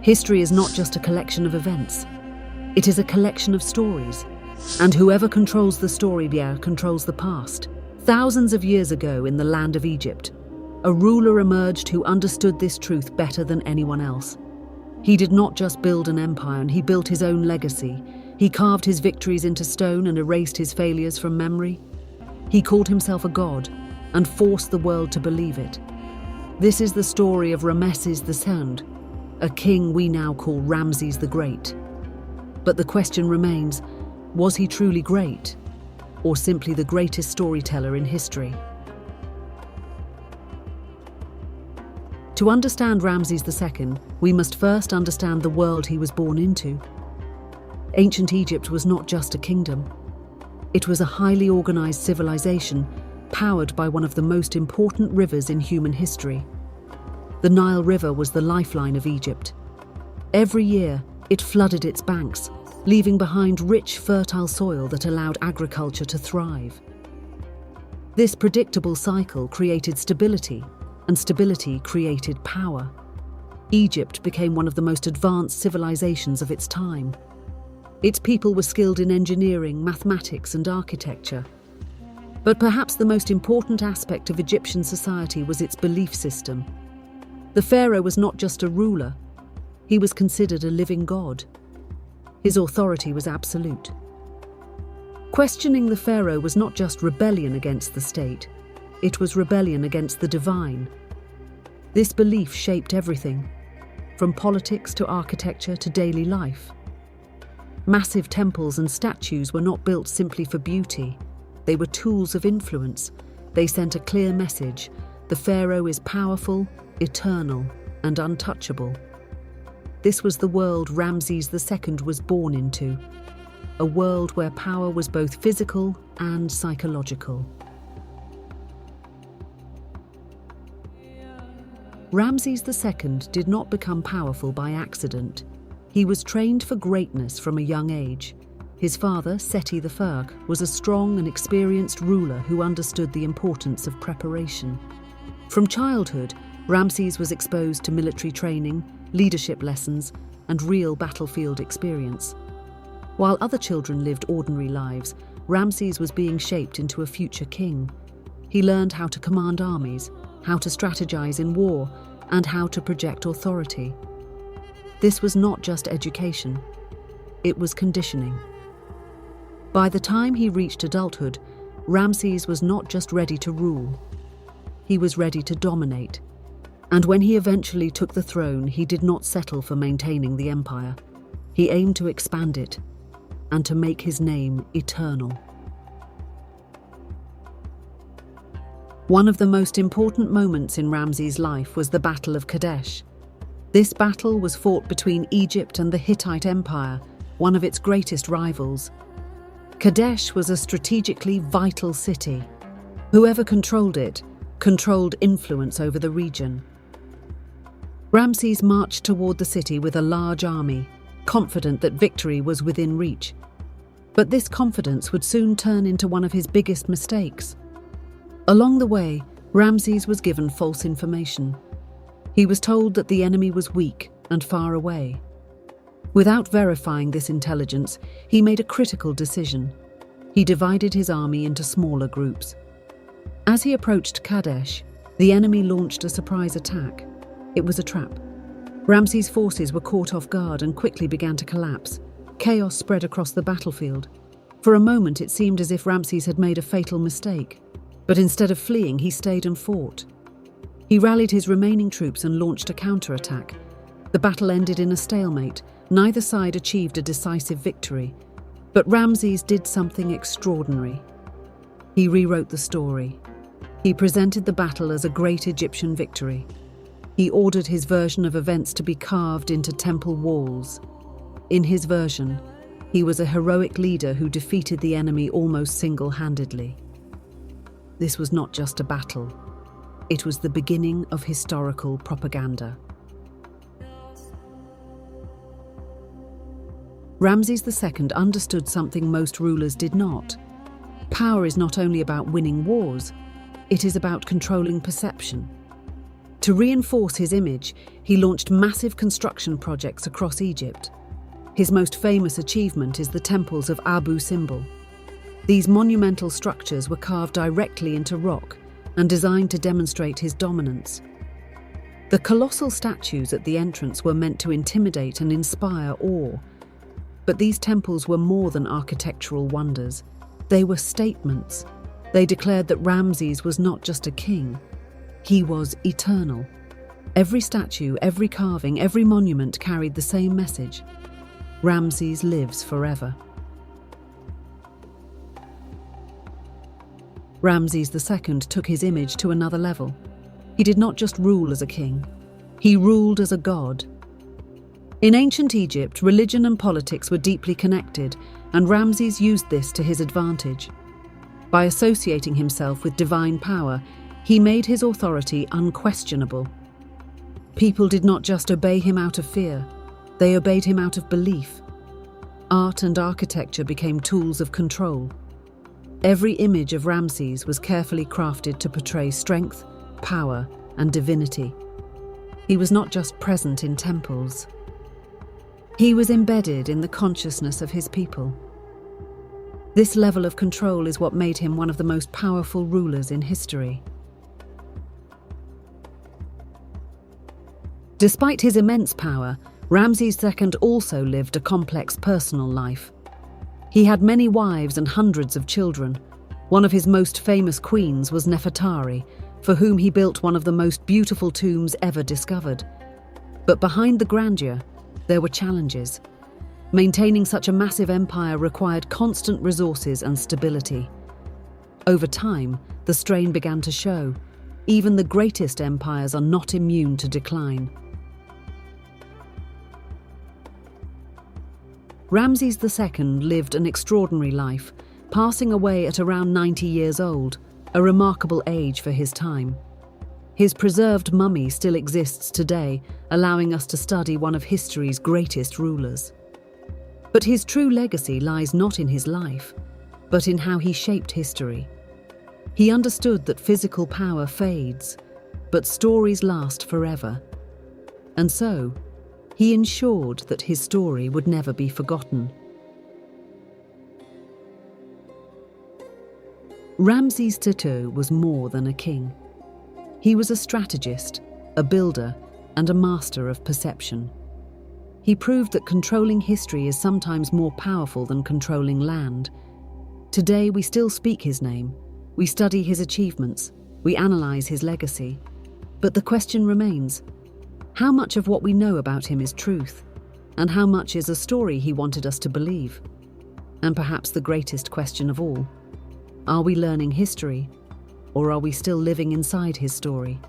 History is not just a collection of events. It is a collection of stories. And whoever controls the story controls the past. Thousands of years ago in the land of Egypt, a ruler emerged who understood this truth better than anyone else. He did not just build an empire, he built his own legacy. He carved his victories into stone and erased his failures from memory. He called himself a god and forced the world to believe it. This is the story of Ramesses II, a king we now call Ramses the Great. But the question remains, was he truly great, or simply the greatest storyteller in history? To understand Ramses II, we must first understand the world he was born into. Ancient Egypt was not just a kingdom. It was a highly organized civilization powered by one of the most important rivers in human history. The Nile River was the lifeline of Egypt. Every year, it flooded its banks, leaving behind rich, fertile soil that allowed agriculture to thrive. This predictable cycle created stability, and stability created power. Egypt became one of the most advanced civilizations of its time. Its people were skilled in engineering, mathematics, and architecture. But perhaps the most important aspect of Egyptian society was its belief system. The pharaoh was not just a ruler, he was considered a living god. His authority was absolute. Questioning the pharaoh was not just rebellion against the state, it was rebellion against the divine. This belief shaped everything, from politics to architecture to daily life. Massive temples and statues were not built simply for beauty. They were tools of influence. They sent a clear message: the pharaoh is powerful, eternal, and untouchable. This was the world Ramses II was born into, a world where power was both physical and psychological. Ramses II did not become powerful by accident. He was trained for greatness from a young age. His father, Seti I, was a strong and experienced ruler who understood the importance of preparation. From childhood, Ramses was exposed to military training, leadership lessons, and real battlefield experience. While other children lived ordinary lives, Ramses was being shaped into a future king. He learned how to command armies, how to strategize in war, and how to project authority. This was not just education, it was conditioning. By the time he reached adulthood, Ramses was not just ready to rule, he was ready to dominate. And when he eventually took the throne, he did not settle for maintaining the empire. He aimed to expand it and to make his name eternal. One of the most important moments in Ramses' life was the Battle of Kadesh. This battle was fought between Egypt and the Hittite Empire, one of its greatest rivals. Kadesh was a strategically vital city. Whoever controlled it controlled influence over the region. Ramses marched toward the city with a large army, confident that victory was within reach. But this confidence would soon turn into one of his biggest mistakes. Along the way, Ramses was given false information. He was told that the enemy was weak and far away. Without verifying this intelligence, he made a critical decision. He divided his army into smaller groups. As he approached Kadesh, the enemy launched a surprise attack. It was a trap. Ramses' forces were caught off guard and quickly began to collapse. Chaos spread across the battlefield. For a moment, it seemed as if Ramses had made a fatal mistake. But instead of fleeing, he stayed and fought. He rallied his remaining troops and launched a counterattack. The battle ended in a stalemate. Neither side achieved a decisive victory. But Ramses did something extraordinary. He rewrote the story. He presented the battle as a great Egyptian victory. He ordered his version of events to be carved into temple walls. In his version, he was a heroic leader who defeated the enemy almost single-handedly. This was not just a battle. It was the beginning of historical propaganda. Ramses II understood something most rulers did not. Power is not only about winning wars, it is about controlling perception. To reinforce his image, he launched massive construction projects across Egypt. His most famous achievement is the temples of Abu Simbel. These monumental structures were carved directly into rock and designed to demonstrate his dominance. The colossal statues at the entrance were meant to intimidate and inspire awe. But these temples were more than architectural wonders. They were statements. They declared that Ramses was not just a king. He was eternal. Every statue, every carving, every monument carried the same message. Ramses lives forever. Ramses II took his image to another level. He did not just rule as a king. He ruled as a god. In ancient Egypt, religion and politics were deeply connected, and Ramses used this to his advantage. By associating himself with divine power, he made his authority unquestionable. People did not just obey him out of fear, they obeyed him out of belief. Art and architecture became tools of control. Every image of Ramses was carefully crafted to portray strength, power, and divinity. He was not just present in temples. He was embedded in the consciousness of his people. This level of control is what made him one of the most powerful rulers in history. Despite his immense power, Ramses II also lived a complex personal life. He had many wives and hundreds of children. One of his most famous queens was Nefertari, for whom he built one of the most beautiful tombs ever discovered. But behind the grandeur, there were challenges. Maintaining such a massive empire required constant resources and stability. Over time, the strain began to show. Even the greatest empires are not immune to decline. Ramses II lived an extraordinary life, passing away at around 90 years old, a remarkable age for his time. His preserved mummy still exists today, allowing us to study one of history's greatest rulers. But his true legacy lies not in his life, but in how he shaped history. He understood that physical power fades, but stories last forever. And so, he ensured that his story would never be forgotten. Ramses II was more than a king. He was a strategist, a builder, and a master of perception. He proved that controlling history is sometimes more powerful than controlling land. Today we still speak his name, we study his achievements, we analyze his legacy. But the question remains, how much of what we know about him is truth, and how much is a story he wanted us to believe? And perhaps the greatest question of all, are we learning history, or are we still living inside his story?